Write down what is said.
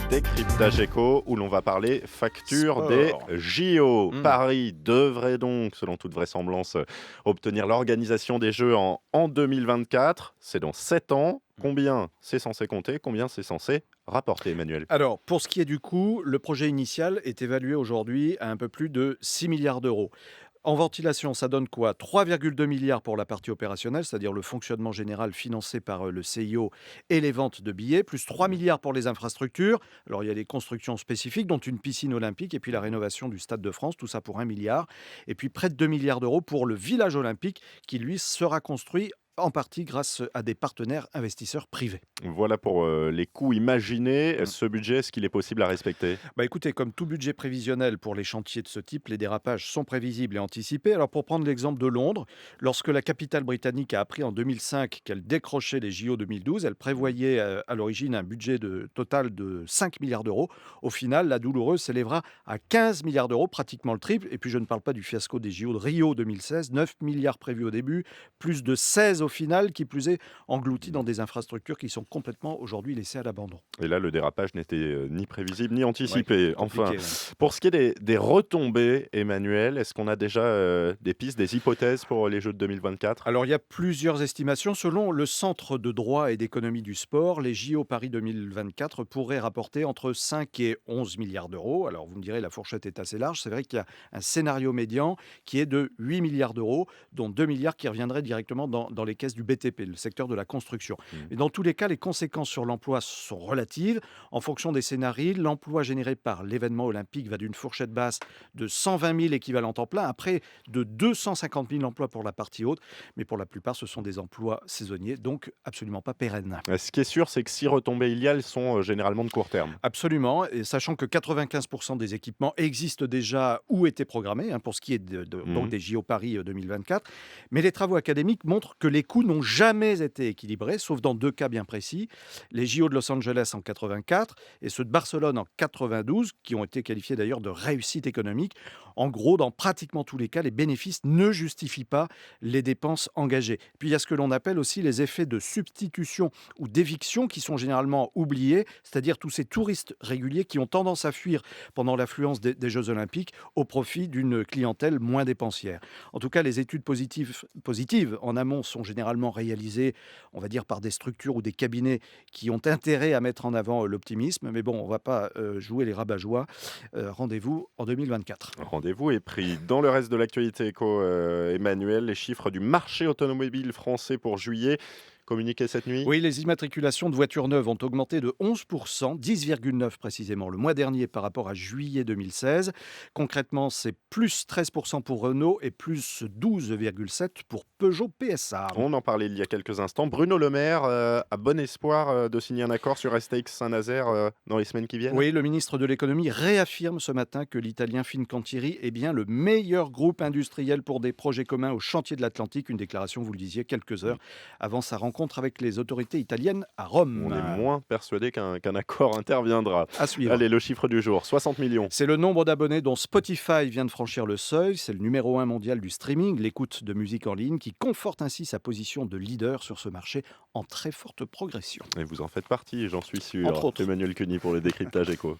Décryptage éco où l'on va parler facture des Sport. JO. Mmh. Paris devrait donc, selon toute vraisemblance, obtenir l'organisation des Jeux en 2024. C'est dans 7 ans. Mmh. Combien c'est censé compter? Combien c'est censé rapporter, Emmanuel? Alors, pour ce qui est du coût, le projet initial est évalué aujourd'hui à un peu plus de 6 milliards d'euros. En ventilation, ça donne quoi? 3,2 milliards pour la partie opérationnelle, c'est-à-dire le fonctionnement général financé par le CIO et les ventes de billets, plus 3 Mmh. milliards pour les infrastructures. Alors, il y a des constructions spécifiques, dont une piscine olympique et puis la Mmh. rénovation du Stade de France, tout ça pour 1 milliard. Et puis près de 2 milliards d'euros pour le village olympique qui, lui, sera construit en partie grâce à des partenaires investisseurs privés. Voilà pour les coûts imaginés. Ce budget, est-ce qu'il est possible à respecter? Bah écoutez, comme tout budget prévisionnel pour les chantiers de ce type, les dérapages sont prévisibles et anticipés. Alors pour prendre l'exemple de Londres, lorsque la capitale britannique a appris en 2005 qu'elle décrochait les JO 2012, elle Mmh. prévoyait à l'origine un budget total de 5 milliards d'euros. Au final, la douloureuse s'élèvera à 15 milliards d'euros, pratiquement le triple. Et puis je ne parle pas du fiasco des JO de Rio 2016, 9 milliards prévus au début, plus de 16 au final, qui plus est engloutis dans Mmh. des infrastructures qui sont complètement aujourd'hui laissées à l'abandon. Et là, le dérapage n'était, ni prévisible ni Ouais, anticipé. Enfin, compliqué, ouais. pour ce qui est des retombées, Emmanuel, est-ce qu'on a déjà, des pistes, des hypothèses pour les Jeux de 2024? Alors, il y a plusieurs estimations. Selon le Centre de droit et d'économie du sport, les JO Paris 2024 pourraient rapporter entre 5 et 11 milliards d'euros. Alors, vous me direz, la fourchette est assez large. C'est vrai qu'il y a un scénario médian qui est de 8 milliards d'euros, dont 2 milliards qui reviendraient directement dans les caisses du BTP, le secteur de la construction. Mmh. Mais dans tous les cas, les conséquences sur l'emploi sont relatives. En fonction des scénarios, l'emploi généré par l'événement olympique va d'une fourchette basse de 120 000 équivalents temps plein, après de 250 000 emplois pour la partie haute, mais pour la plupart, ce sont des emplois saisonniers, donc absolument pas pérennes. Ce qui est sûr, c'est que si retombées il y a, elles sont, généralement de court terme. Absolument, et sachant que 95 des équipements existent déjà ou étaient programmés, hein, pour ce qui est donc Mmh. des JO Paris 2024. Mais les travaux académiques montrent que les coûts n'ont jamais été équilibrés, sauf dans 2 cas bien précis. Les JO de Los Angeles en 84 et ceux de Barcelone en 92, qui ont été qualifiés d'ailleurs de réussite économique. En gros, dans pratiquement tous les cas, les bénéfices ne justifient pas les dépenses engagées. Puis il y a ce que l'on appelle aussi les effets de substitution ou d'éviction qui sont généralement oubliés, c'est-à-dire tous ces touristes réguliers qui ont tendance à fuir pendant l'affluence des Jeux olympiques au profit d'une clientèle moins dépensière. En tout cas, les études positives en amont sont généralement réalisées, on va dire, par des structures ou des cabinets qui ont intérêt à mettre en avant l'optimisme. Mais bon, on ne va pas jouer les rabat-joie. Rendez-vous en 2024. Rendez-vous est pris. Dans le reste de l'actualité éco, Emmanuel, les chiffres du marché automobile français pour juillet communiqués cette nuit? Oui, les immatriculations de voitures neuves ont augmenté de 11%, 10,9 précisément, le mois dernier par rapport à juillet 2016. Concrètement, c'est plus 13% pour Renault et plus 12,7 pour Peugeot PSA. On en parlait il y a quelques instants. Bruno Le Maire, a bon espoir, de signer un accord sur STX Saint-Nazaire, dans les semaines qui viennent? Oui, le ministre de l'économie réaffirme ce matin que l'italien Fincantieri est bien le meilleur groupe industriel pour des projets communs au chantier de l'Atlantique. Une déclaration, vous le disiez, quelques Mmh. heures avant sa rencontre avec les autorités italiennes à On est Rome. moins persuadé qu'un accord interviendra. À suivre. Allez, le chiffre du jour, 60 millions. C'est le nombre d'abonnés dont Spotify vient de franchir le seuil. C'est le numéro 1 mondial du streaming, l'écoute de musique en ligne, qui conforte ainsi sa position de leader sur ce marché en très forte progression. Et vous en faites partie, j'en suis Entre sûr. autres. Emmanuel Cuny pour le décryptage éco.